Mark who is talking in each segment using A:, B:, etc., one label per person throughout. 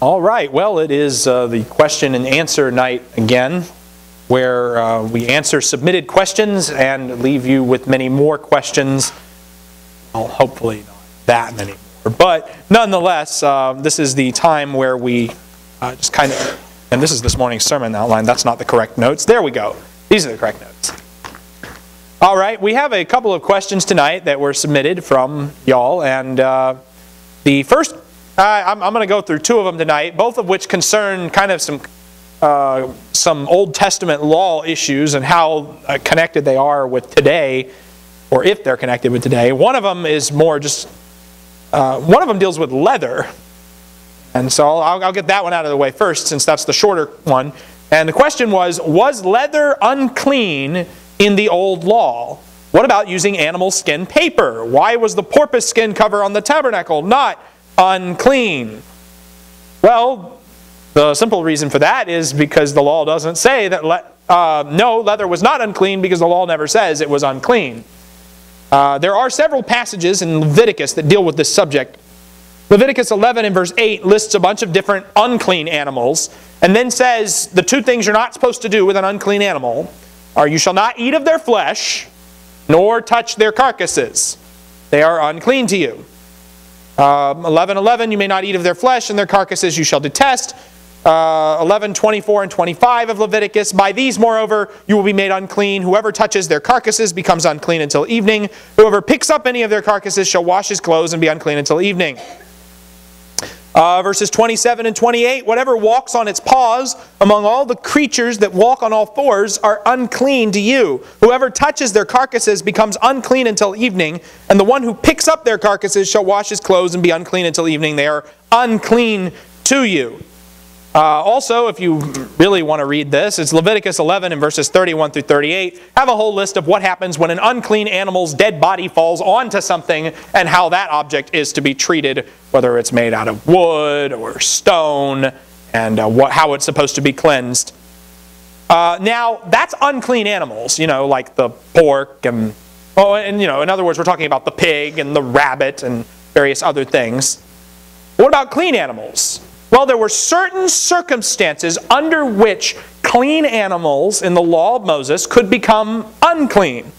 A: All right, well, it is the question and answer night again, where we answer submitted questions and leave you with many more questions. Well, hopefully not that many more. But nonetheless, this is the time where we just kind of, and this is this morning's sermon outline. That's not the correct notes. There we go. These are the correct notes. All right, we have a couple of questions tonight that were submitted from y'all. And the first, I'm going to go through two of them tonight, both of which concern kind of some Old Testament law issues and how connected they are with today, or if they're connected with today. One of them is more just, one of them deals with leather. And so I'll get that one out of the way first, since that's the shorter one. And the question was leather unclean in the old law? What about using animal skin paper? Why was the porpoise skin cover on the tabernacle not unclean? Well, the simple reason for that is because the law doesn't say that no, leather was not unclean, because the law never says it was unclean. There are several passages in Leviticus that deal with this subject. Leviticus 11 and verse 8 lists a bunch of different unclean animals, and then says the two things you're not supposed to do with an unclean animal are you shall not eat of their flesh, nor touch their carcasses. They are unclean to you. 11:11, you may not eat of their flesh, and their carcasses you shall detest. 11:24 and 25 of Leviticus, by these moreover you will be made unclean. Whoever touches their carcasses becomes unclean until evening. Whoever picks up any of their carcasses shall wash his clothes and be unclean until evening. Verses 27 and 28, whatever walks on its paws among all the creatures that walk on all fours are unclean to you. Whoever touches their carcasses becomes unclean until evening, and the one who picks up their carcasses shall wash his clothes and be unclean until evening. They are unclean to you. Also, if you really want to read this, it's Leviticus 11 and verses 31 through 38. Have a whole list of what happens when an unclean animal's dead body falls onto something and how that object is to be treated, whether it's made out of wood or stone, and how it's supposed to be cleansed. Now, that's unclean animals, like the pork and in other words, we're talking about the pig and the rabbit and various other things. What about clean animals? Well, there were certain circumstances under which clean animals in the law of Moses could become unclean.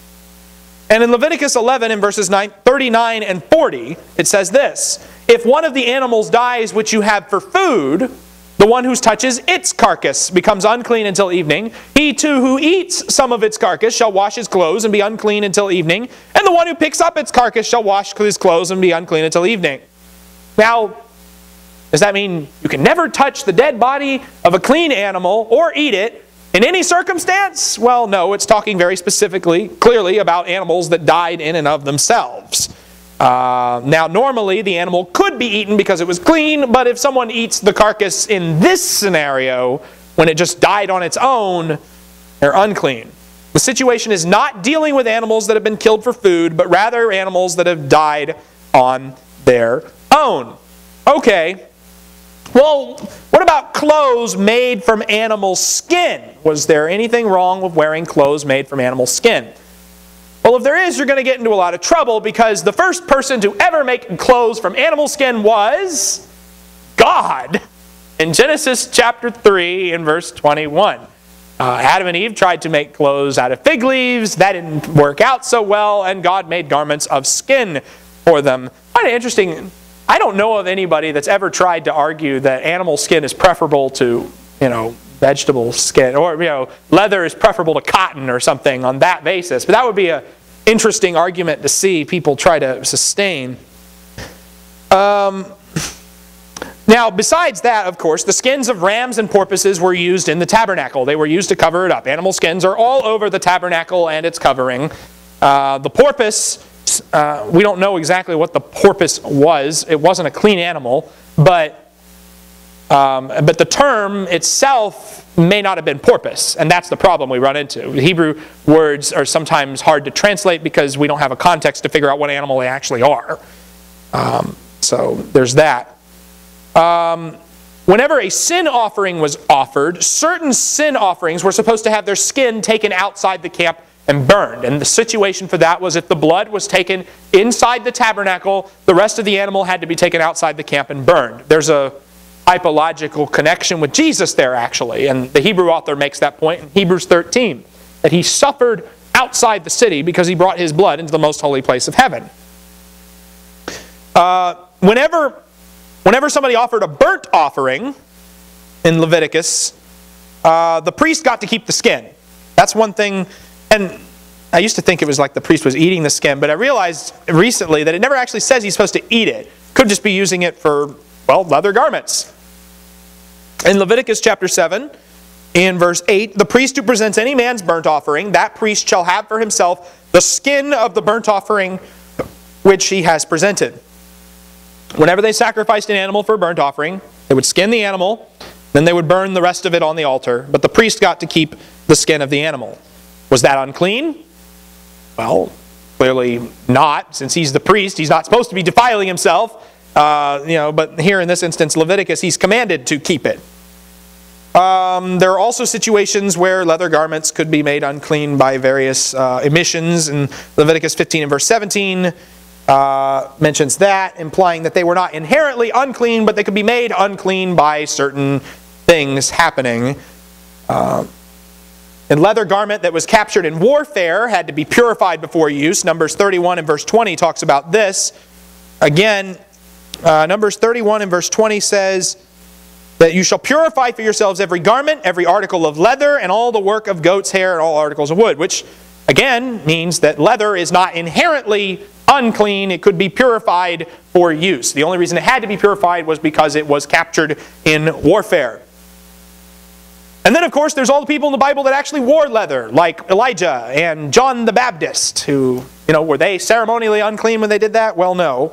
A: And in Leviticus 11 in verses 39 and 40, it says this: if one of the animals dies which you have for food, the one who touches its carcass becomes unclean until evening. He too who eats some of its carcass shall wash his clothes and be unclean until evening. And the one who picks up its carcass shall wash his clothes and be unclean until evening. Now, does that mean you can never touch the dead body of a clean animal or eat it in any circumstance? Well, no, it's talking very specifically, clearly about animals that died in and of themselves. Now, normally the animal could be eaten because it was clean, but if someone eats the carcass in this scenario, when it just died on its own, they're unclean. The situation is not dealing with animals that have been killed for food, but rather animals that have died on their own. Okay. Well, what about clothes made from animal skin? Was there anything wrong with wearing clothes made from animal skin? Well, if there is, you're going to get into a lot of trouble, because the first person to ever make clothes from animal skin was God. In Genesis chapter 3 and verse 21. Adam and Eve tried to make clothes out of fig leaves. That didn't work out so well, and God made garments of skin for them. Kind of interesting. I don't know of anybody that's ever tried to argue that animal skin is preferable to, vegetable skin, or, leather is preferable to cotton or something on that basis. But that would be an interesting argument to see people try to sustain. Now, besides that, of course, the skins of rams and porpoises were used in the tabernacle. They were used to cover it up. Animal skins are all over the tabernacle and its covering. The porpoise, we don't know exactly what the porpoise was. It wasn't a clean animal, but the term itself may not have been porpoise, and that's the problem we run into. The Hebrew words are sometimes hard to translate because we don't have a context to figure out what animal they actually are. So there's that. Whenever a sin offering was offered, certain sin offerings were supposed to have their skin taken outside the camp and burned. And the situation for that was if the blood was taken inside the tabernacle, the rest of the animal had to be taken outside the camp and burned. There's a typological connection with Jesus there, actually. And the Hebrew author makes that point in Hebrews 13, that he suffered outside the city because he brought his blood into the most holy place of heaven. Whenever somebody offered a burnt offering in Leviticus, the priest got to keep the skin. That's one thing. And I used to think it was like the priest was eating the skin, but I realized recently that it never actually says he's supposed to eat it. Could just be using it for, well, leather garments. In Leviticus chapter 7, in verse 8, the priest who presents any man's burnt offering, that priest shall have for himself the skin of the burnt offering which he has presented. Whenever they sacrificed an animal for a burnt offering, they would skin the animal, then they would burn the rest of it on the altar, but the priest got to keep the skin of the animal. Was that unclean? Well, clearly not. Since he's the priest, he's not supposed to be defiling himself. But here in this instance, Leviticus, he's commanded to keep it. There are also situations where leather garments could be made unclean by various emissions. In Leviticus 15 and verse 17 mentions that, implying that they were not inherently unclean, but they could be made unclean by certain things happening. A leather garment that was captured in warfare had to be purified before use. Numbers 31 and verse 20 talks about this. Again, Numbers 31 and verse 20 says that you shall purify for yourselves every garment, every article of leather, and all the work of goat's hair, and all articles of wood. Which, again, means that leather is not inherently unclean. It could be purified for use. The only reason it had to be purified was because it was captured in warfare. And then, of course, there's all the people in the Bible that actually wore leather, like Elijah and John the Baptist, who, were they ceremonially unclean when they did that? Well, no.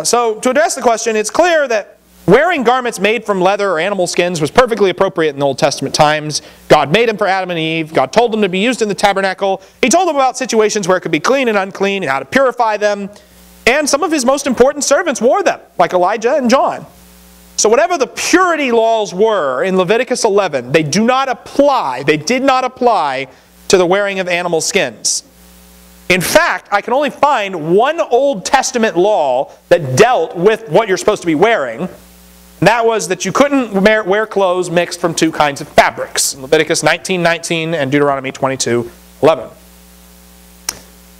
A: So, to address the question, it's clear that wearing garments made from leather or animal skins was perfectly appropriate in the Old Testament times. God made them for Adam and Eve. God told them to be used in the tabernacle. He told them about situations where it could be clean and unclean and how to purify them. And some of his most important servants wore them, like Elijah and John. So whatever the purity laws were in Leviticus 11, they did not apply to the wearing of animal skins. In fact, I can only find one Old Testament law that dealt with what you're supposed to be wearing. And that was that you couldn't wear clothes mixed from two kinds of fabrics. Leviticus 19:19 and Deuteronomy 22:11.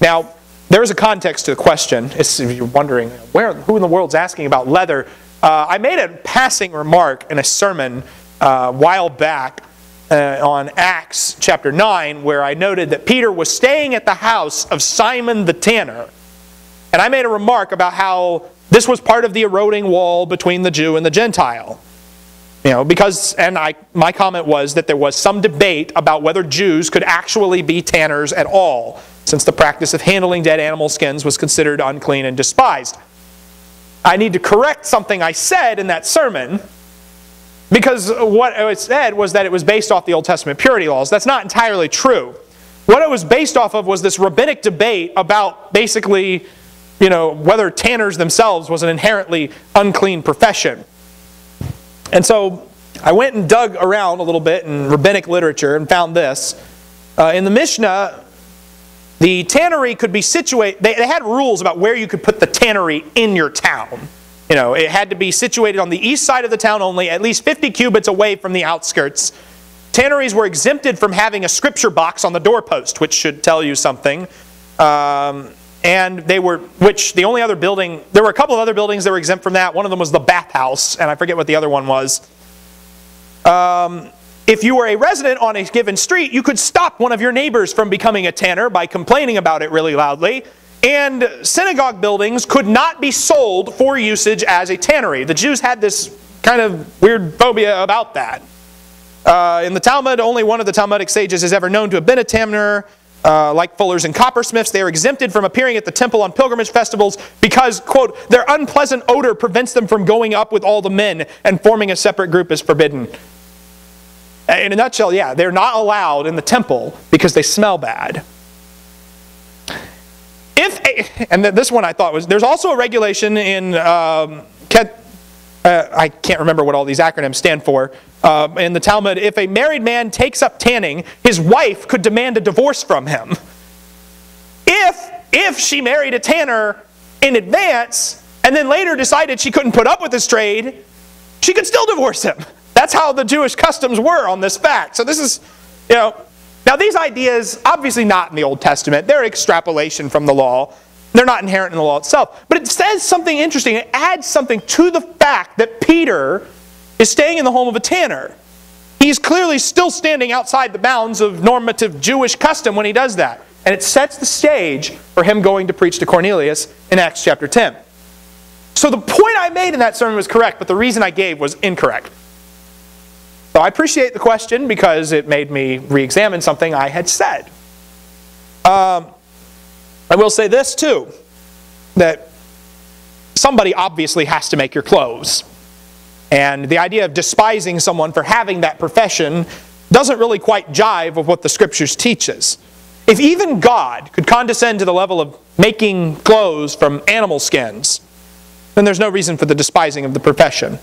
A: Now, there is a context to the question. If you're wondering, who in the world's asking about leather? I made a passing remark in a sermon a while back on Acts chapter 9 where I noted that Peter was staying at the house of Simon the tanner. And I made a remark about how this was part of the eroding wall between the Jew and the Gentile. My comment was that there was some debate about whether Jews could actually be tanners at all, since the practice of handling dead animal skins was considered unclean and despised. I need to correct something I said in that sermon, because what I said was that it was based off the Old Testament purity laws. That's not entirely true. What it was based off of was this rabbinic debate about basically, whether tanners themselves was an inherently unclean profession. And so I went and dug around a little bit in rabbinic literature and found this. In the Mishnah, the tannery could be situated, they had rules about where you could put the tannery in your town. It had to be situated on the east side of the town only, at least 50 cubits away from the outskirts. Tanneries were exempted from having a scripture box on the doorpost, which should tell you something. And there were a couple of other buildings that were exempt from that. One of them was the bathhouse, and I forget what the other one was. If you were a resident on a given street, you could stop one of your neighbors from becoming a tanner by complaining about it really loudly. And synagogue buildings could not be sold for usage as a tannery. The Jews had this kind of weird phobia about that. In the Talmud, only one of the Talmudic sages is ever known to have been a tanner. Like fullers and coppersmiths, they are exempted from appearing at the temple on pilgrimage festivals because, quote, their unpleasant odor prevents them from going up with all the men, and forming a separate group is forbidden. In a nutshell, yeah, they're not allowed in the temple because they smell bad. And this one I thought was, there's also a regulation in, I can't remember what all these acronyms stand for, in the Talmud, if a married man takes up tanning, his wife could demand a divorce from him. If she married a tanner in advance, and then later decided she couldn't put up with his trade, she could still divorce him. That's how the Jewish customs were on this fact. So this is, now these ideas, obviously not in the Old Testament. They're extrapolation from the law. They're not inherent in the law itself. But it says something interesting. It adds something to the fact that Peter is staying in the home of a tanner. He's clearly still standing outside the bounds of normative Jewish custom when he does that. And it sets the stage for him going to preach to Cornelius in Acts chapter 10. So the point I made in that sermon was correct, but the reason I gave was incorrect. So I appreciate the question because it made me re-examine something I had said. I will say this too, that somebody obviously has to make your clothes. And the idea of despising someone for having that profession doesn't really quite jive with what the Scriptures teaches. If even God could condescend to the level of making clothes from animal skins, then there's no reason for the despising of the profession.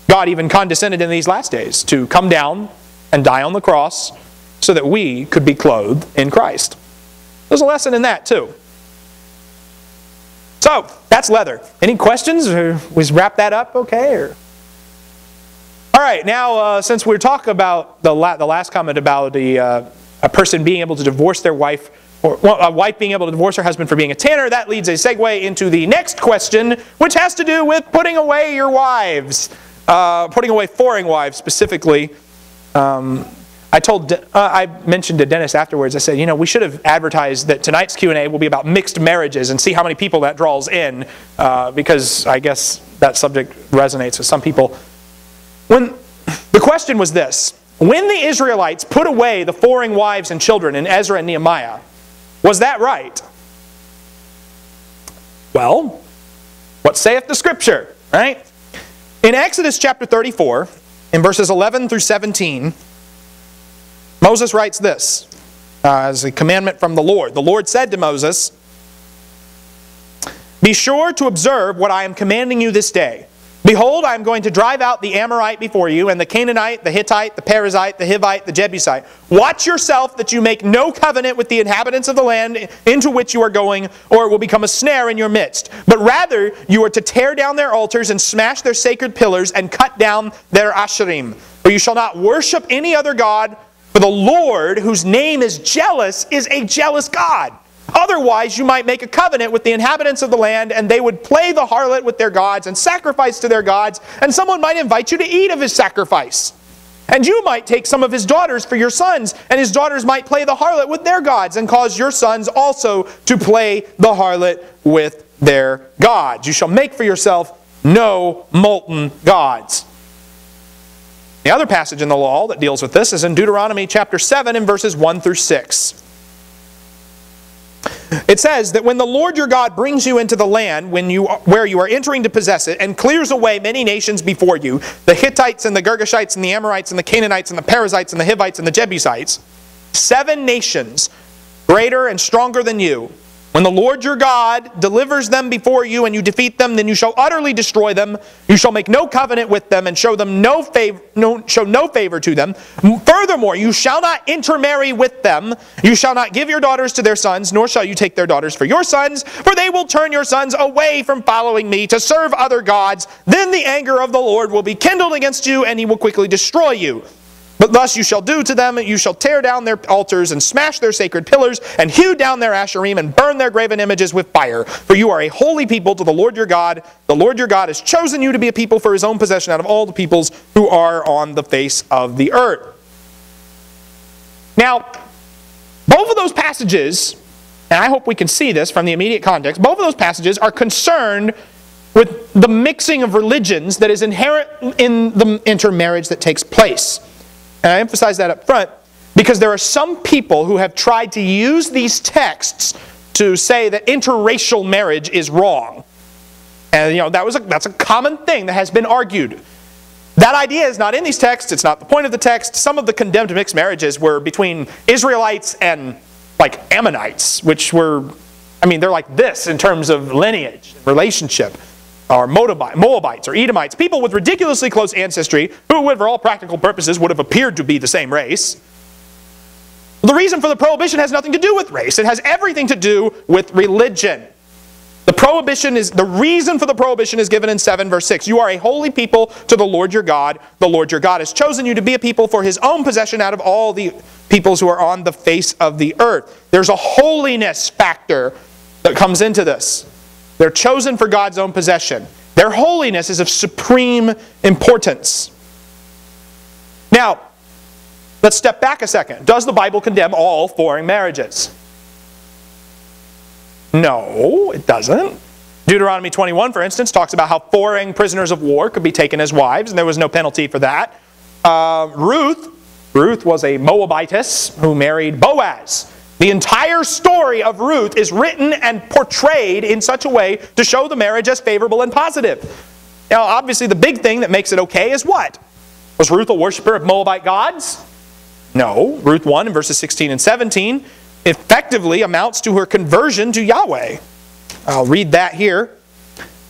A: God even condescended in these last days to come down and die on the cross so that we could be clothed in Christ. There's a lesson in that too. So, that's leather. Any questions? Or we wrap that up okay? All right, now since we're talking about the last comment about a person being able to divorce their wife, or a wife being able to divorce her husband for being a tanner, that leads a segue into the next question, which has to do with putting away your wives. Putting away foreign wives specifically. I mentioned to Dennis afterwards, I said, we should have advertised that tonight's Q&A will be about mixed marriages and see how many people that draws in, because I guess that subject resonates with some people. The question was this: when the Israelites put away the foreign wives and children in Ezra and Nehemiah, was that right? Well, what saith the Scripture, right? In Exodus chapter 34, in verses 11 through 17, Moses writes this as a commandment from the Lord. The Lord said to Moses, "Be sure to observe what I am commanding you this day. Behold, I am going to drive out the Amorite before you, and the Canaanite, the Hittite, the Perizzite, the Hivite, the Jebusite. Watch yourself that you make no covenant with the inhabitants of the land into which you are going, or it will become a snare in your midst. But rather, you are to tear down their altars and smash their sacred pillars and cut down their asherim. For you shall not worship any other god, for the Lord, whose name is jealous, is a jealous God. Otherwise, you might make a covenant with the inhabitants of the land, and they would play the harlot with their gods and sacrifice to their gods, and someone might invite you to eat of his sacrifice. And you might take some of his daughters for your sons, and his daughters might play the harlot with their gods, and cause your sons also to play the harlot with their gods. You shall make for yourself no molten gods." The other passage in the law that deals with this is in Deuteronomy chapter 7 in verses 1 through 6. It says that when the Lord your God brings you into the land where you are entering to possess it, and clears away many nations before you, the Hittites and the Girgashites and the Amorites and the Canaanites and the Perizzites and the Hivites and the Jebusites, 7 nations greater and stronger than you, when the Lord your God delivers them before you and you defeat them, then you shall utterly destroy them. You shall make no covenant with them and show no favor to them. Furthermore, you shall not intermarry with them. You shall not give your daughters to their sons, nor shall you take their daughters for your sons, for they will turn your sons away from following me to serve other gods. Then the anger of the Lord will be kindled against you, and he will quickly destroy you. But thus you shall do to them, you shall tear down their altars and smash their sacred pillars and hew down their asherim and burn their graven images with fire. For you are a holy people to the Lord your God. The Lord your God has chosen you to be a people for his own possession out of all the peoples who are on the face of the earth. Now, both of those passages, and I hope we can see this from the immediate context, both of those passages are concerned with the mixing of religions that is inherent in the intermarriage that takes place. And I emphasize that up front because there are some people who have tried to use these texts to say that interracial marriage is wrong. And that's a common thing that has been argued. That idea is not in these texts. It's not the point of the text. Some of the condemned mixed marriages were between Israelites and Ammonites, which were, they're like this in terms of lineage, relationship. Or Moabites or Edomites, people with ridiculously close ancestry who, for all practical purposes, would have appeared to be the same race. The reason for the prohibition has nothing to do with race. It has everything to do with religion. The reason for the prohibition is given in 7 verse 6. You are a holy people to the Lord your God. The Lord your God has chosen you to be a people for his own possession out of all the peoples who are on the face of the earth. There's a holiness factor that comes into this. They're chosen for God's own possession. Their holiness is of supreme importance. Now, let's step back a second. Does the Bible condemn all foreign marriages? No, it doesn't. Deuteronomy 21, for instance, talks about how foreign prisoners of war could be taken as wives, and there was no penalty for that. Ruth was a Moabitess who married Boaz. The entire story of Ruth is written and portrayed in such a way to show the marriage as favorable and positive. Now, obviously, the big thing that makes it okay is what? Was Ruth a worshiper of Moabite gods? No. Ruth 1 in verses 16 and 17 effectively amounts to her conversion to Yahweh. I'll read that here.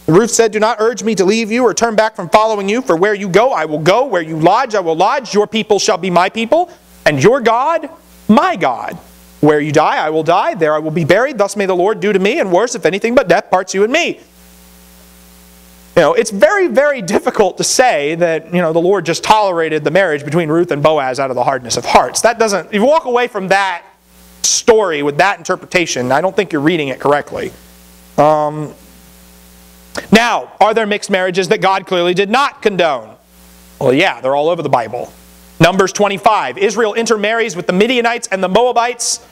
A: Ruth said, do not urge me to leave you or turn back from following you, for where you go, I will go. Where you lodge, I will lodge. Your people shall be my people, and your God, my God. Where you die, I will die. There I will be buried. Thus may the Lord do to me, and worse, if anything but death parts you and me. You know, it's very, very difficult to say that, the Lord just tolerated the marriage between Ruth and Boaz out of the hardness of hearts. That doesn't, if you walk away from that story with that interpretation, I don't think you're reading it correctly. Now, are there mixed marriages that God clearly did not condone? Well, yeah, they're all over the Bible. Numbers 25, Israel intermarries with the Midianites and the Moabites.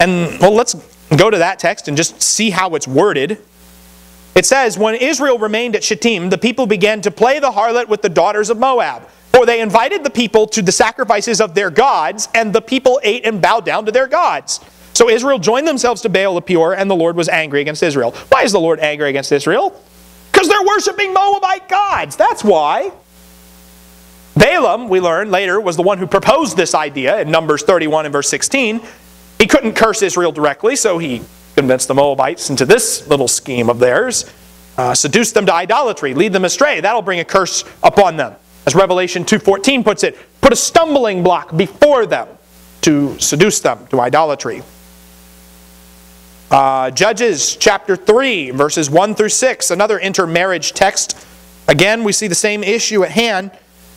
A: And, well, let's go to that text and just see how it's worded. It says, when Israel remained at Shittim, the people began to play the harlot with the daughters of Moab. For they invited the people to the sacrifices of their gods, and the people ate and bowed down to their gods. So Israel joined themselves to Baal of Peor, and the Lord was angry against Israel. Why is the Lord angry against Israel? Because they're worshiping Moabite gods. That's why. Balaam, we learn later, was the one who proposed this idea in Numbers 31 and verse 16. He couldn't curse Israel directly, so he convinced the Moabites into this little scheme of theirs. Seduce them to idolatry, lead them astray. That'll bring a curse upon them. As Revelation 2:14 puts it, put a stumbling block before them to seduce them to idolatry. Judges chapter 3, verses 1 through 6, another intermarriage text. Again, we see the same issue at hand.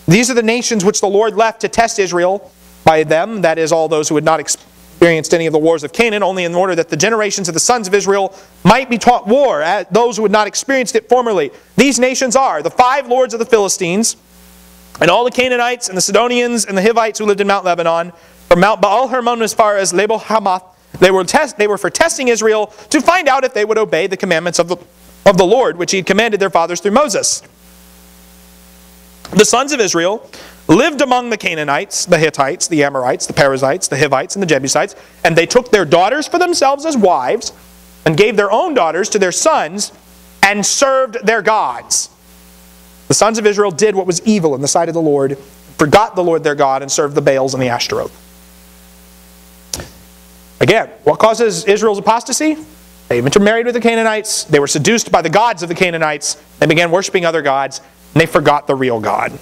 A: These are the nations which the Lord left to test Israel by them, that is, all those who had not experienced any of the wars of Canaan, only in order that the generations of the sons of Israel might be taught war, those who had not experienced it formerly. These nations are the 5 lords of the Philistines, and all the Canaanites, and the Sidonians, and the Hivites who lived in Mount Lebanon, from Mount Baal Hermon as far as Lebo Hamath. They were for testing Israel to find out if they would obey the commandments of the Lord, which he had commanded their fathers through Moses. The sons of Israel lived among the Canaanites, the Hittites, the Amorites, the Perizzites, the Hivites, and the Jebusites, and they took their daughters for themselves as wives, and gave their own daughters to their sons, and served their gods. The sons of Israel did what was evil in the sight of the Lord, forgot the Lord their God, and served the Baals and the Ashtaroth. Again, what causes Israel's apostasy? They intermarried with the Canaanites. They were seduced by the gods of the Canaanites. They began worshiping other gods, and they forgot the real God.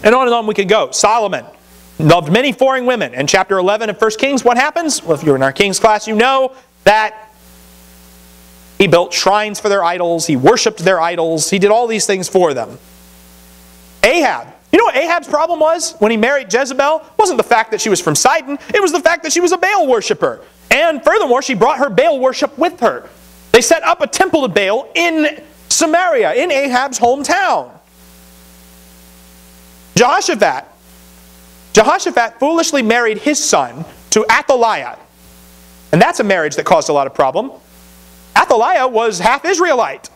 A: And on we could go. Solomon loved many foreign women. In chapter 11 of 1 Kings, what happens? Well, if you're in our Kings class, you know that he built shrines for their idols. He worshipped their idols. He did all these things for them. Ahab. You know what Ahab's problem was when he married Jezebel? It wasn't the fact that she was from Sidon. It was the fact that she was a Baal worshiper. And furthermore, she brought her Baal worship with her. They set up a temple to Baal in Samaria, in Ahab's hometown. Jehoshaphat foolishly married his son to Athaliah. And that's a marriage that caused a lot of problem. Athaliah was half Israelite.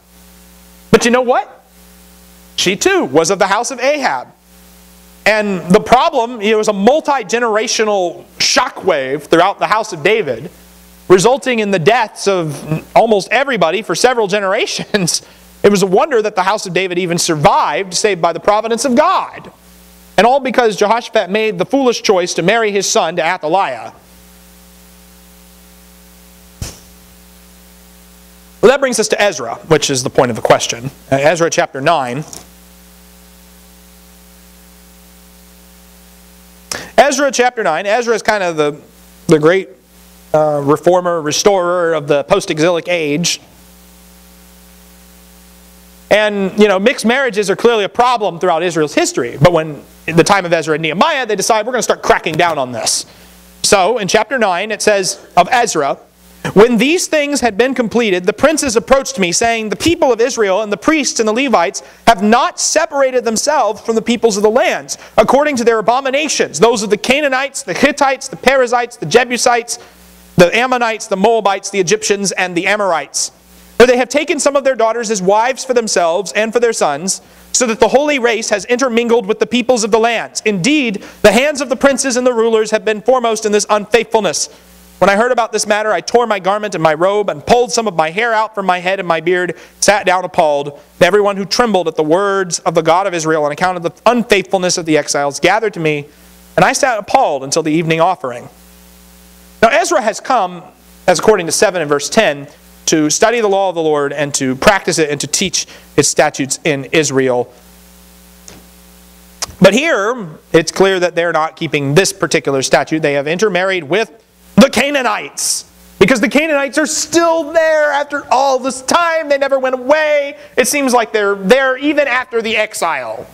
A: But you know what? She too was of the house of Ahab. And the problem, it was a multi-generational shockwave throughout the house of David, resulting in the deaths of almost everybody for several generations. It was a wonder that the house of David even survived, saved by the providence of God. And all because Jehoshaphat made the foolish choice to marry his son to Athaliah. Well, that brings us to Ezra, which is the point of the question. Ezra chapter 9. Ezra chapter 9. Ezra is kind of the great reformer, restorer of the post-exilic age. And, mixed marriages are clearly a problem throughout Israel's history. But when, in the time of Ezra and Nehemiah, they decide we're going to start cracking down on this. So, in chapter 9, it says of Ezra, "When these things had been completed, the princes approached me, saying, the people of Israel and the priests and the Levites have not separated themselves from the peoples of the lands, according to their abominations, those of the Canaanites, the Hittites, the Perizzites, the Jebusites, the Ammonites, the Moabites, the Egyptians, and the Amorites. For they have taken some of their daughters as wives for themselves and for their sons, so that the holy race has intermingled with the peoples of the lands. Indeed, the hands of the princes and the rulers have been foremost in this unfaithfulness. When I heard about this matter, I tore my garment and my robe, and pulled some of my hair out from my head and my beard, sat down appalled. And everyone who trembled at the words of the God of Israel on account of the unfaithfulness of the exiles gathered to me, and I sat appalled until the evening offering." Now Ezra has come, as according to 7 and verse 10, to study the law of the Lord and to practice it and to teach His statutes in Israel. But here, it's clear that they're not keeping this particular statute. They have intermarried with the Canaanites, because the Canaanites are still there after all this time. They never went away. It seems like they're there even after the exile.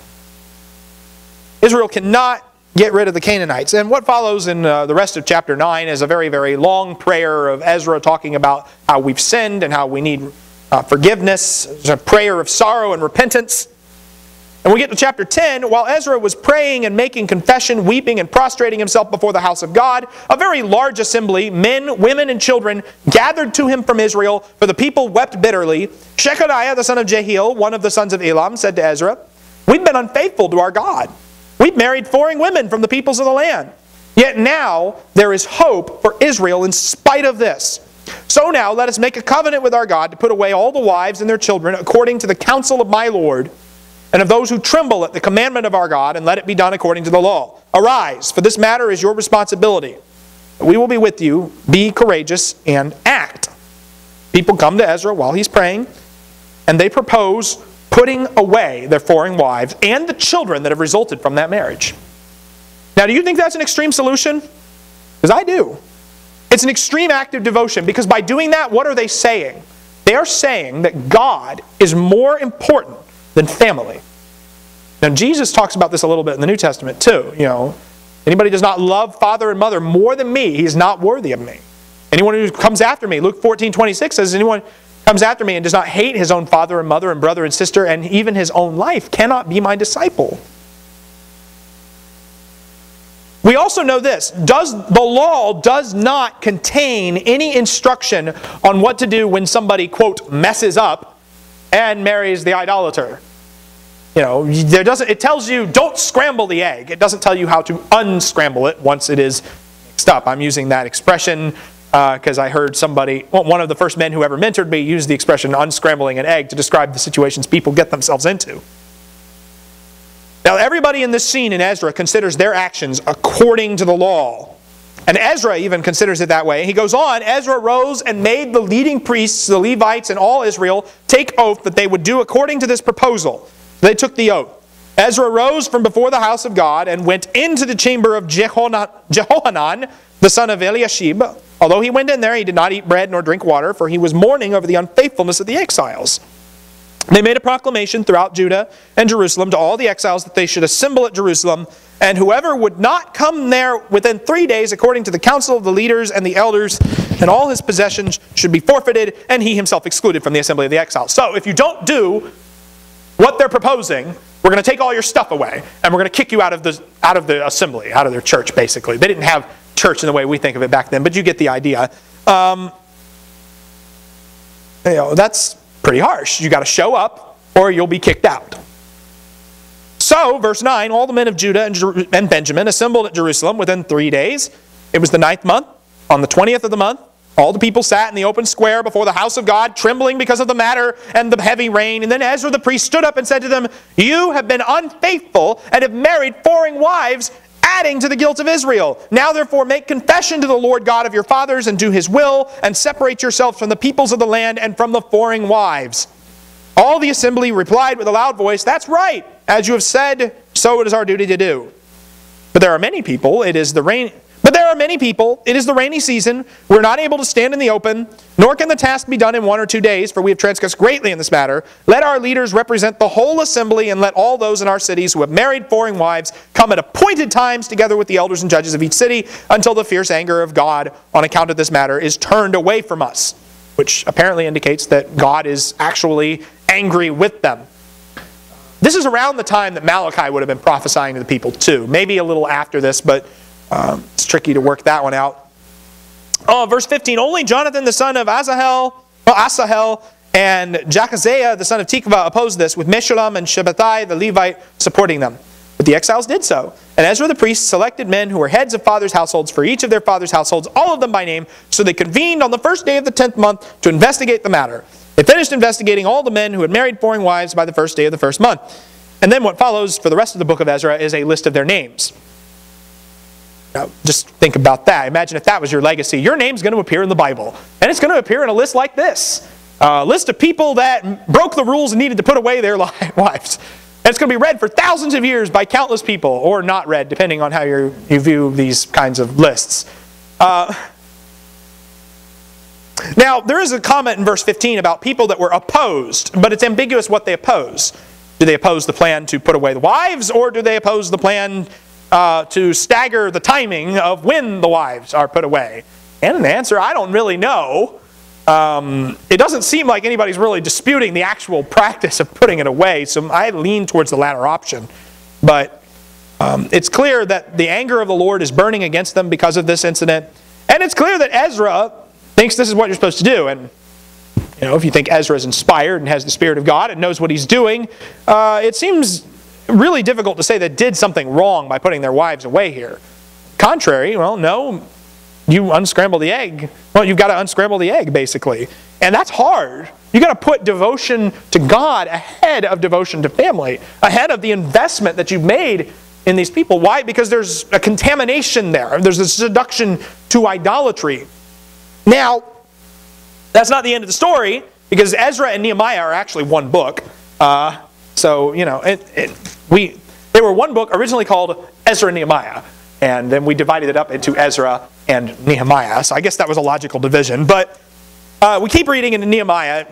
A: Israel cannot get rid of the Canaanites. And what follows in the rest of chapter 9 is a very, very long prayer of Ezra talking about how we've sinned and how we need forgiveness. It's a prayer of sorrow and repentance. And we get to chapter 10, while Ezra was praying and making confession, weeping and prostrating himself before the house of God, a very large assembly, men, women, and children, gathered to him from Israel, for the people wept bitterly. Shechaniah, the son of Jehiel, one of the sons of Elam, said to Ezra, "We've been unfaithful to our God. We've married foreign women from the peoples of the land. Yet now there is hope for Israel in spite of this. So now let us make a covenant with our God to put away all the wives and their children according to the counsel of my Lord, and of those who tremble at the commandment of our God, and let it be done according to the law. Arise, for this matter is your responsibility. We will be with you. Be courageous and act." People come to Ezra while he's praying, and they propose putting away their foreign wives and the children that have resulted from that marriage. Now, do you think that's an extreme solution? Because I do. It's an extreme act of devotion, because by doing that, what are they saying? They are saying that God is more important than family. Now, Jesus talks about this a little bit in the New Testament too. Anybody does not love father and mother more than me, he is not worthy of me. Anyone who comes after me, Luke 14:26 says, anyone comes after me and does not hate his own father and mother and brother and sister and even his own life cannot be my disciple. We also know this. The law does not contain any instruction on what to do when somebody, quote, messes up and marries the idolater. It tells you don't scramble the egg. It doesn't tell you how to unscramble it once it is mixed up. I'm using that expression because I heard one of the first men who ever mentored me use the expression unscrambling an egg to describe the situations people get themselves into. Now, everybody in this scene in Ezra considers their actions according to the law. And Ezra even considers it that way. He goes on, Ezra rose and made the leading priests, the Levites, and all Israel take oath that they would do according to this proposal. They took the oath. Ezra rose from before the house of God and went into the chamber of Jehohanan, the son of Eliashib. Although he went in there, he did not eat bread nor drink water, for he was mourning over the unfaithfulness of the exiles. They made a proclamation throughout Judah and Jerusalem to all the exiles that they should assemble at Jerusalem, and whoever would not come there within 3 days, according to the counsel of the leaders and the elders, and all his possessions should be forfeited, and he himself excluded from the assembly of the exiles. So if you don't do what they're proposing, we're going to take all your stuff away, and we're going to kick you out of the assembly, out of their church, basically. They didn't have church in the way we think of it back then, but you get the idea. That's pretty harsh. You got to show up, or you'll be kicked out. So, verse 9, all the men of Judah and Benjamin assembled at Jerusalem within 3 days. It was the 9th month. On the 20th of the month, all the people sat in the open square before the house of God, trembling because of the matter and the heavy rain. And then Ezra the priest stood up and said to them, "You have been unfaithful and have married foreign wives, adding to the guilt of Israel. Now therefore make confession to the Lord God of your fathers and do his will, and separate yourselves from the peoples of the land and from the foreign wives." All the assembly replied with a loud voice, "That's right. As you have said, so it is our duty to do." But there are many people, it is the But there are many people. It is the rainy season. We're not able to stand in the open, nor can the task be done in 1 or 2 days, for we have transgressed greatly in this matter. Let our leaders represent the whole assembly, and let all those in our cities who have married foreign wives come at appointed times together with the elders and judges of each city, until the fierce anger of God on account of this matter is turned away from us. Which apparently indicates that God is actually angry with them. This is around the time that Malachi would have been prophesying to the people too. Maybe a little after this, but it's tricky to work that one out. Verse 15, only Jonathan the son of Asahel and Jahaziah the son of Tikvah opposed this, with Meshullam and Shabbatai the Levite supporting them. But the exiles did so. And Ezra the priest selected men who were heads of fathers' households for each of their fathers' households, all of them by name. So they convened on the first day of the 10th month to investigate the matter. They finished investigating all the men who had married foreign wives by the first day of the first month. And then what follows for the rest of the book of Ezra is a list of their names. Now, just think about that. Imagine if that was your legacy. Your name's going to appear in the Bible. And it's going to appear in a list like this. A list of people that broke the rules and needed to put away their wives. And it's going to be read for thousands of years by countless people, or not read, depending on how you view these kinds of lists. Now, there is a comment in verse 15 about people that were opposed, but it's ambiguous what they oppose. Do they oppose the plan to put away the wives, or do they oppose the plan to stagger the timing of when the wives are put away? And an answer, I don't really know. It doesn't seem like anybody's really disputing the actual practice of putting it away, so I lean towards the latter option. But it's clear that the anger of the Lord is burning against them because of this incident. And it's clear that Ezra thinks this is what you're supposed to do. And if you think Ezra is inspired and has the Spirit of God and knows what he's doing, it seems really difficult to say they did something wrong by putting their wives away here. Contrary, well, no, you unscramble the egg. Well, you've got to unscramble the egg, basically. And that's hard. You've got to put devotion to God ahead of devotion to family, ahead of the investment that you've made in these people. Why? Because there's a contamination there. There's a seduction to idolatry. Now, that's not the end of the story, because Ezra and Nehemiah are actually one book. So, they were one book originally called Ezra and Nehemiah. And then we divided it up into Ezra and Nehemiah. So I guess that was a logical division. But we keep reading into Nehemiah.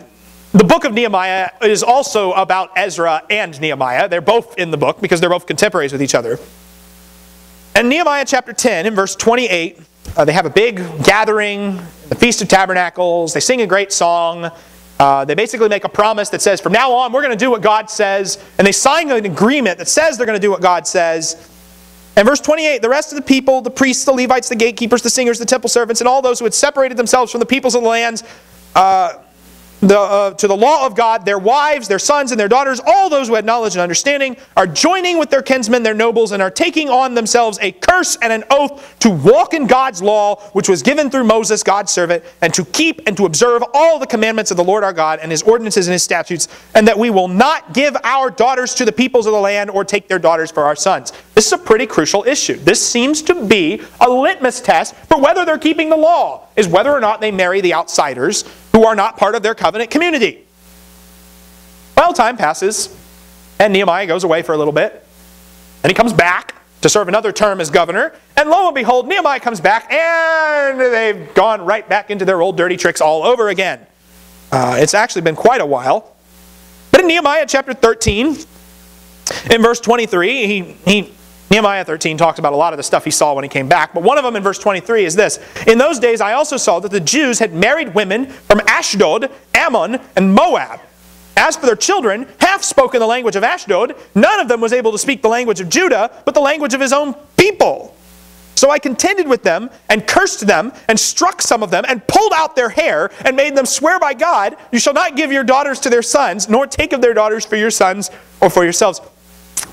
A: The book of Nehemiah is also about Ezra and Nehemiah. They're both in the book because they're both contemporaries with each other. And Nehemiah chapter 10 in verse 28, they have a big gathering, the Feast of Tabernacles. They sing a great song. They basically make a promise that says, from now on, we're going to do what God says. And they sign an agreement that says they're going to do what God says. And verse 28, the rest of the people, the priests, the Levites, the gatekeepers, the singers, the temple servants, and all those who had separated themselves from the peoples of the lands, to the law of God, their wives, their sons, and their daughters, all those who had knowledge and understanding, are joining with their kinsmen, their nobles, and are taking on themselves a curse and an oath to walk in God's law, which was given through Moses, God's servant, and to keep and to observe all the commandments of the Lord our God, and his ordinances and his statutes, and that we will not give our daughters to the peoples of the land, or take their daughters for our sons. This is a pretty crucial issue. This seems to be a litmus test for whether they're keeping the law, is whether or not they marry the outsiders who are not part of their covenant community. Well, time passes, and Nehemiah goes away for a little bit, and he comes back to serve another term as governor, and lo and behold, Nehemiah comes back, and they've gone right back into their old dirty tricks all over again. It's actually been quite a while. But in Nehemiah chapter 13, in verse 23, Nehemiah 13 talks about a lot of the stuff he saw when he came back. But one of them in verse 23 is this. In those days I also saw that the Jews had married women from Ashdod, Ammon, and Moab. As for their children, half spoke in the language of Ashdod. None of them was able to speak the language of Judah, but the language of his own people. So I contended with them, and cursed them, and struck some of them, and pulled out their hair, and made them swear by God, you shall not give your daughters to their sons, nor take of their daughters for your sons or for yourselves.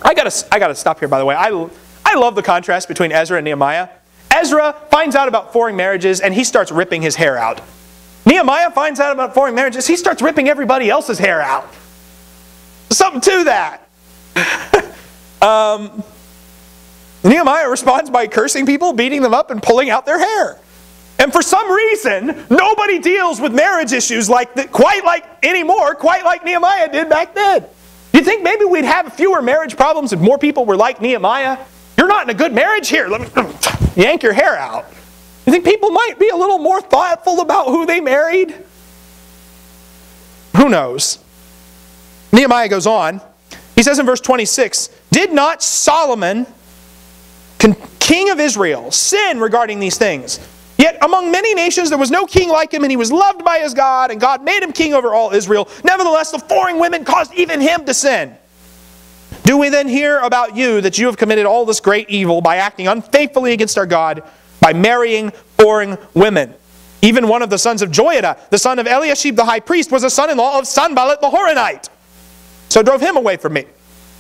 A: I gotta stop here, by the way. I love the contrast between Ezra and Nehemiah. Ezra finds out about foreign marriages, and he starts ripping his hair out. Nehemiah finds out about foreign marriages, he starts ripping everybody else's hair out. There's something to that. Nehemiah responds by cursing people, beating them up, and pulling out their hair. And for some reason, nobody deals with marriage issues quite like Nehemiah did back then. You think maybe we'd have fewer marriage problems if more people were like Nehemiah? You're not in a good marriage? Here, let me yank your hair out. You think people might be a little more thoughtful about who they married? Who knows? Nehemiah goes on. He says in verse 26, "Did not Solomon, king of Israel, sin regarding these things? Yet among many nations there was no king like him, and he was loved by his God, and God made him king over all Israel. Nevertheless, the foreign women caused even him to sin. Do we then hear about you that you have committed all this great evil by acting unfaithfully against our God, by marrying foreign women? Even one of the sons of Joiada, the son of Eliashib the high priest, was a son-in-law of Sanballat the Horonite. So drove him away from me."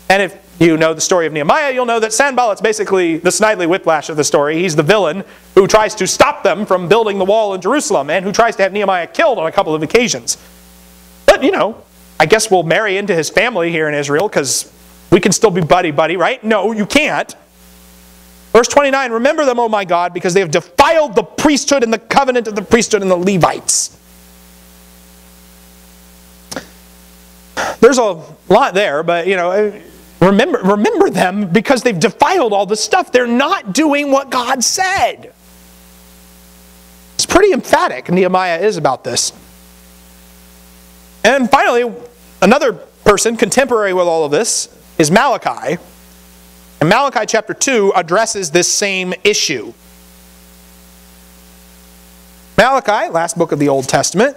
A: And if you know the story of Nehemiah, you'll know that Sanballat's basically the Snidely Whiplash of the story. He's the villain who tries to stop them from building the wall in Jerusalem and who tries to have Nehemiah killed on a couple of occasions. But, I guess we'll marry into his family here in Israel because we can still be buddy-buddy, right? No, you can't. Verse 29, "Remember them, O my God, because they have defiled the priesthood and the covenant of the priesthood and the Levites." There's a lot there, but, remember them because they've defiled all this stuff. They're not doing what God said. It's pretty emphatic, Nehemiah is about this. And finally, another person contemporary with all of this is Malachi. And Malachi chapter 2 addresses this same issue. Malachi, last book of the Old Testament.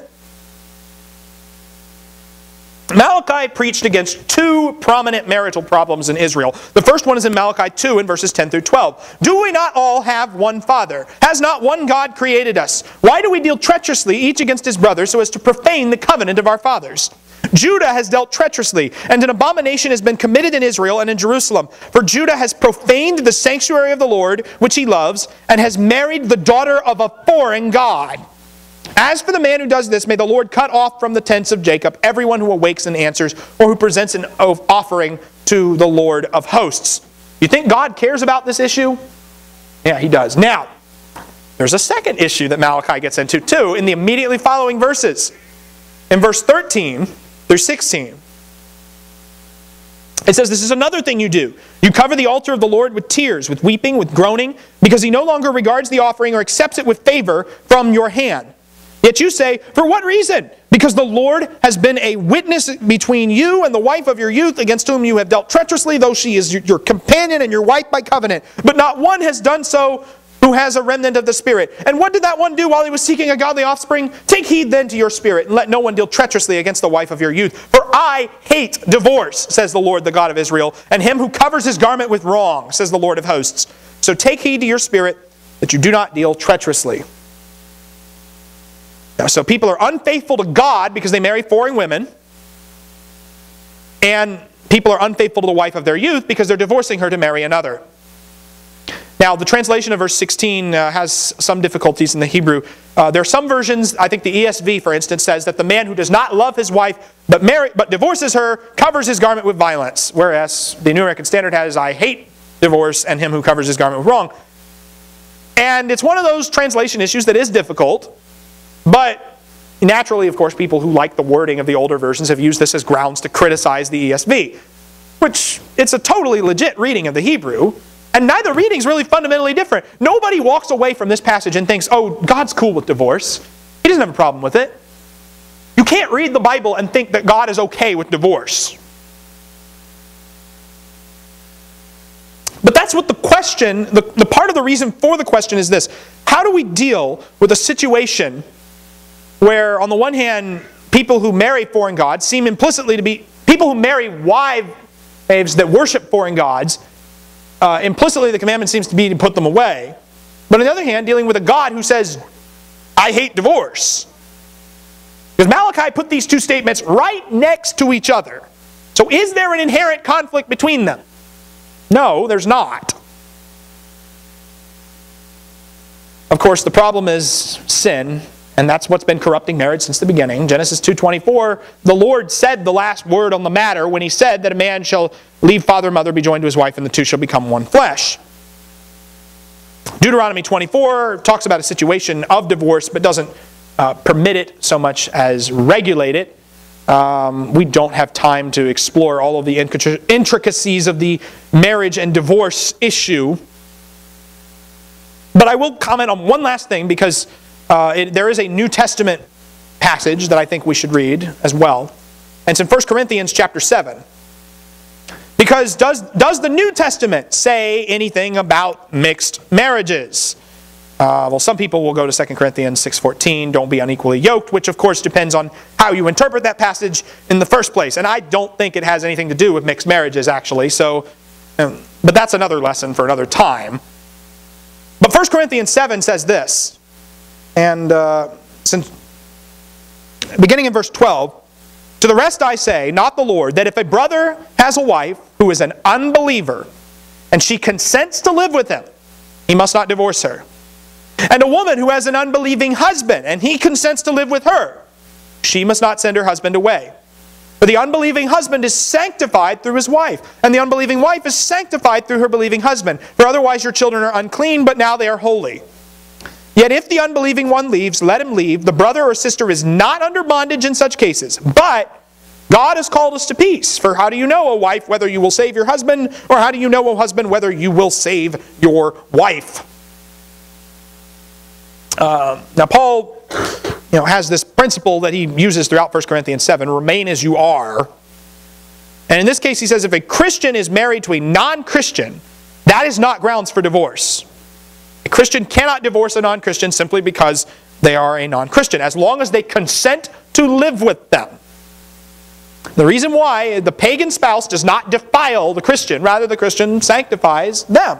A: Malachi preached against two prominent marital problems in Israel. The first one is in Malachi 2 in verses 10 through 12. "Do we not all have one Father? Has not one God created us? Why do we deal treacherously each against his brother so as to profane the covenant of our fathers? Judah has dealt treacherously, and an abomination has been committed in Israel and in Jerusalem. For Judah has profaned the sanctuary of the Lord, which he loves, and has married the daughter of a foreign god. As for the man who does this, may the Lord cut off from the tents of Jacob everyone who awakes and answers, or who presents an offering to the Lord of hosts." You think God cares about this issue? Yeah, he does. Now, there's a second issue that Malachi gets into too in the immediately following verses. In verse 13 through 16. It says, "This is another thing you do. You cover the altar of the Lord with tears, with weeping, with groaning, because he no longer regards the offering or accepts it with favor from your hand. Yet you say, 'For what reason? Because the Lord has been a witness between you and the wife of your youth, against whom you have dealt treacherously, though she is your companion and your wife by covenant. But not one has done so who has a remnant of the Spirit. And what did that one do while he was seeking a godly offspring? Take heed then to your spirit, and let no one deal treacherously against the wife of your youth. For I hate divorce, says the Lord, the God of Israel, and him who covers his garment with wrong, says the Lord of hosts. So take heed to your spirit, that you do not deal treacherously." Now, so people are unfaithful to God because they marry foreign women, and people are unfaithful to the wife of their youth because they're divorcing her to marry another. Now, the translation of verse 16 has some difficulties in the Hebrew. There are some versions, I think the ESV, for instance, says that the man who does not love his wife but divorces her covers his garment with violence, whereas the New American Standard has, "I hate divorce and him who covers his garment with wrong." And it's one of those translation issues that is difficult, but naturally, of course, people who like the wording of the older versions have used this as grounds to criticize the ESV, which it's a totally legit reading of the Hebrew. And neither reading is really fundamentally different. Nobody walks away from this passage and thinks, oh, God's cool with divorce. He doesn't have a problem with it. You can't read the Bible and think that God is okay with divorce. But that's what the question, the part of the reason for the question is this. How do we deal with a situation where, on the one hand, people who marry foreign gods seem implicitly to be, people who marry wives that worship foreign gods, implicitly the commandment seems to be to put them away. But on the other hand, dealing with a God who says, I hate divorce. Because Malachi put these two statements right next to each other. So is there an inherent conflict between them? No, there's not. Of course, the problem is sin, and that's what's been corrupting marriage since the beginning. Genesis 2:24, the Lord said the last word on the matter when he said that a man shall leave father and mother, be joined to his wife, and the two shall become one flesh. Deuteronomy 24 talks about a situation of divorce, but doesn't permit it so much as regulate it. We don't have time to explore all of the intricacies of the marriage and divorce issue. But I will comment on one last thing, because there is a New Testament passage that I think we should read as well. And it's in 1 Corinthians chapter 7. Because does the New Testament say anything about mixed marriages? Well, some people will go to 2 Corinthians 6:14, don't be unequally yoked, which of course depends on how you interpret that passage in the first place. And I don't think it has anything to do with mixed marriages, actually. But that's another lesson for another time. But 1 Corinthians 7 says this, and beginning in verse 12, to the rest I say, not the Lord, that if a brother has a wife who is an unbeliever, and she consents to live with him, he must not divorce her. And a woman who has an unbelieving husband, and he consents to live with her, she must not send her husband away. For the unbelieving husband is sanctified through his wife, and the unbelieving wife is sanctified through her believing husband. For otherwise your children are unclean, but now they are holy. Yet if the unbelieving one leaves, let him leave. The brother or sister is not under bondage in such cases. But God has called us to peace. For how do you know, O wife, whether you will save your husband? Or how do you know, O husband, whether you will save your wife? Now Paul has this principle that he uses throughout 1 Corinthians 7, remain as you are. And in this case he says if a Christian is married to a non-Christian, that is not grounds for divorce. A Christian cannot divorce a non-Christian simply because they are a non-Christian, as long as they consent to live with them. The reason why the pagan spouse does not defile the Christian, rather the Christian sanctifies them.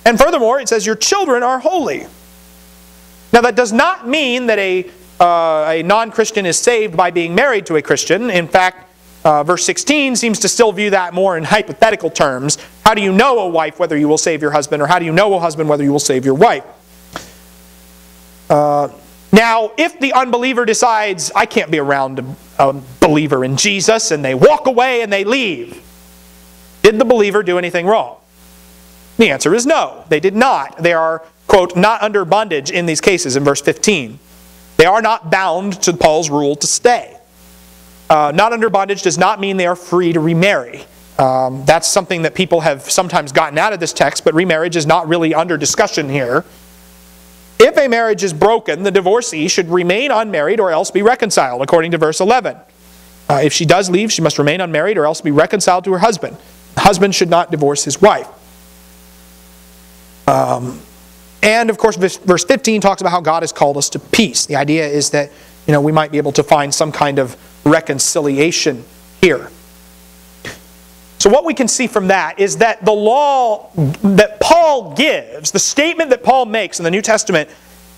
A: And furthermore, it says your children are holy. Now that does not mean that a non-Christian is saved by being married to a Christian. In fact, verse 16 seems to still view that more in hypothetical terms. How do you know, O wife, whether you will save your husband? Or how do you know, O husband, whether you will save your wife? Now, if the unbeliever decides, I can't be around a believer in Jesus, and they walk away and they leave, did the believer do anything wrong? The answer is no, they did not. They are, quote, not under bondage in these cases in verse 15. They are not bound to Paul's rule to stay. Not under bondage does not mean they are free to remarry. That's something that people have sometimes gotten out of this text, but remarriage is not really under discussion here. If a marriage is broken, the divorcee should remain unmarried or else be reconciled, according to verse 11. If she does leave, she must remain unmarried or else be reconciled to her husband. The husband should not divorce his wife. And of course, verse 15 talks about how God has called us to peace. The idea is that we might be able to find some kind of reconciliation here. So what we can see from that is that the law that Paul gives, the statement that Paul makes in the New Testament,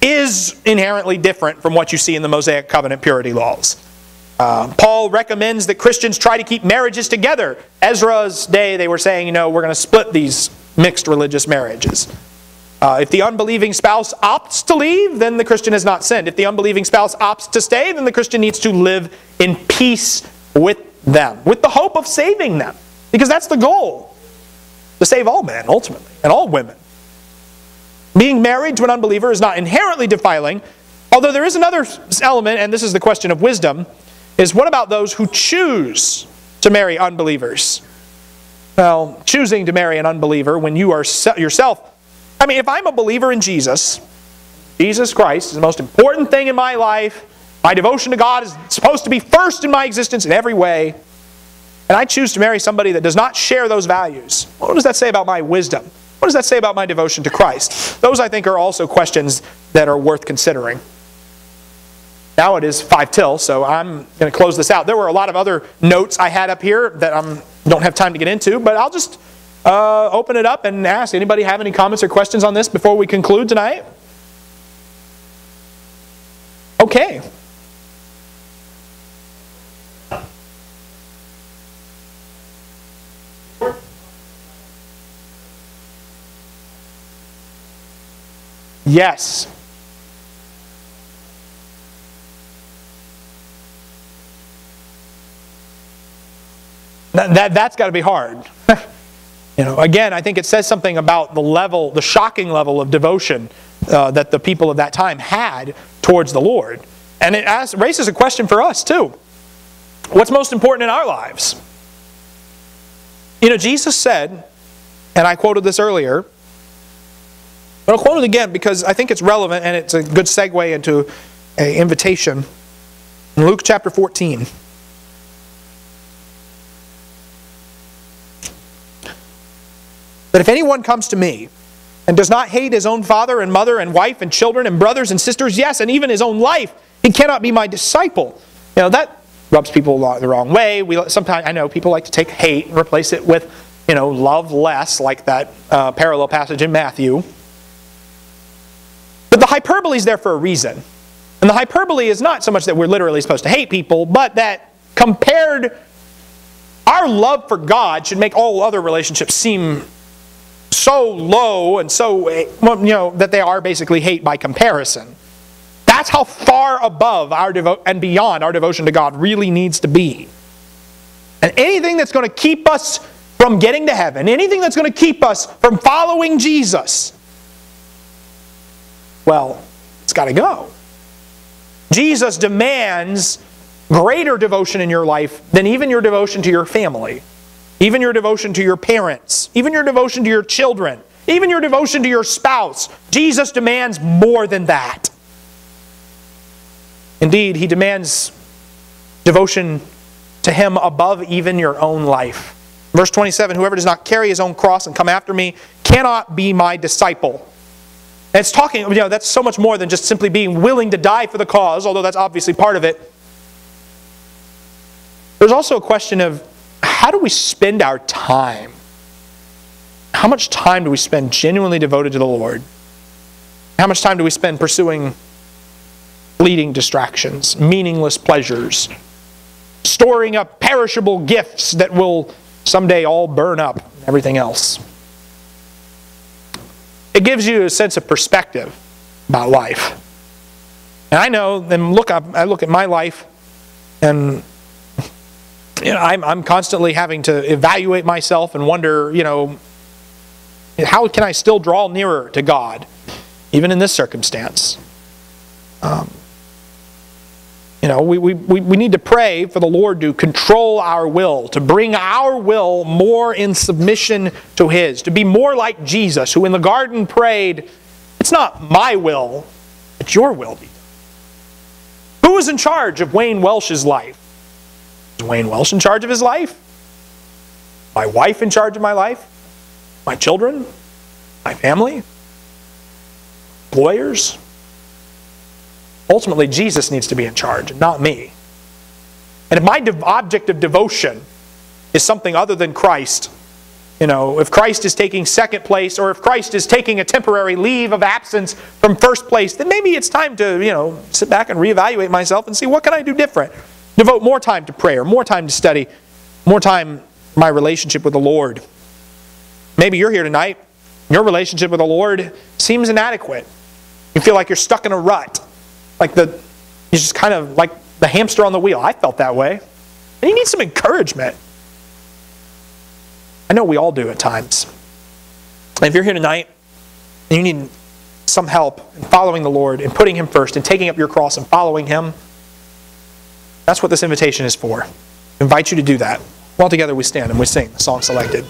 A: is inherently different from what you see in the Mosaic covenant purity laws. Paul recommends that Christians try to keep marriages together. Ezra's day they were saying, we're going to split these mixed religious marriages. If the unbelieving spouse opts to leave, then the Christian has not sinned. If the unbelieving spouse opts to stay, then the Christian needs to live in peace with them, with the hope of saving them. Because that's the goal, to save all men, ultimately, and all women. Being married to an unbeliever is not inherently defiling, although there is another element, and this is the question of wisdom, is what about those who choose to marry unbelievers? Well, choosing to marry an unbeliever when you are yourself, if I'm a believer in Jesus Christ is the most important thing in my life, my devotion to God is supposed to be first in my existence in every way, and I choose to marry somebody that does not share those values, what does that say about my wisdom? What does that say about my devotion to Christ? Those, I think, are also questions that are worth considering. Now it is 5 till, so I'm going to close this out. There were a lot of other notes I had up here that I don't have time to get into, but I'll just open it up and ask, anybody have any comments or questions on this before we conclude tonight? Okay. Yes. That's got to be hard. Again, I think it says something about the shocking level of devotion that the people of that time had towards the Lord. And it raises a question for us too. What's most important in our lives? Jesus said, and I quoted this earlier, But I'll quote it again because I think it's relevant and it's a good segue into an invitation. In Luke chapter 14. But if anyone comes to me and does not hate his own father and mother and wife and children and brothers and sisters, yes, and even his own life, he cannot be my disciple. That rubs people the wrong way. Sometimes I know people like to take hate and replace it with, love less, like that parallel passage in Matthew. But the hyperbole is there for a reason. And the hyperbole is not so much that we're literally supposed to hate people, but that compared, our love for God should make all other relationships seem so low and so, that they are basically hate by comparison. That's how far above and beyond our devotion to God really needs to be. And anything that's going to keep us from getting to heaven, anything that's going to keep us from following Jesus, well, it's got to go. Jesus demands greater devotion in your life than even your devotion to your family, even your devotion to your parents, even your devotion to your children, even your devotion to your spouse. Jesus demands more than that. Indeed, He demands devotion to Him above even your own life. Verse 27, whoever does not carry his own cross and come after me cannot be my disciple. And it's talking, that's so much more than just simply being willing to die for the cause, although that's obviously part of it. There's also a question of, how do we spend our time? How much time do we spend genuinely devoted to the Lord? How much time do we spend pursuing fleeting distractions, meaningless pleasures, storing up perishable gifts that will someday all burn up, and everything else? It gives you a sense of perspective about life. And I know, and I look at my life, and I'm constantly having to evaluate myself and wonder, how can I still draw nearer to God, even in this circumstance? We need to pray for the Lord to control our will, to bring our will more in submission to His, to be more like Jesus, who in the garden prayed, it's not my will, but your will be done. Who is in charge of Wayne Welsh's life? Is Wayne Welsh in charge of his life? My wife in charge of my life? My children? My family? Employers? Ultimately, Jesus needs to be in charge, not me. And if my object of devotion is something other than Christ, if Christ is taking second place, or if Christ is taking a temporary leave of absence from first place, then maybe it's time to, sit back and reevaluate myself and see, what can I do different? Devote more time to prayer, more time to study, more time to my relationship with the Lord. Maybe you're here tonight, your relationship with the Lord seems inadequate. You feel like you're stuck in a rut. You're just kind of like the hamster on the wheel. I felt that way. And you need some encouragement. I know we all do at times. And if you're here tonight and you need some help in following the Lord and putting Him first and taking up your cross and following Him, that's what this invitation is for. I invite you to do that. Well, together we stand and we sing the song selected.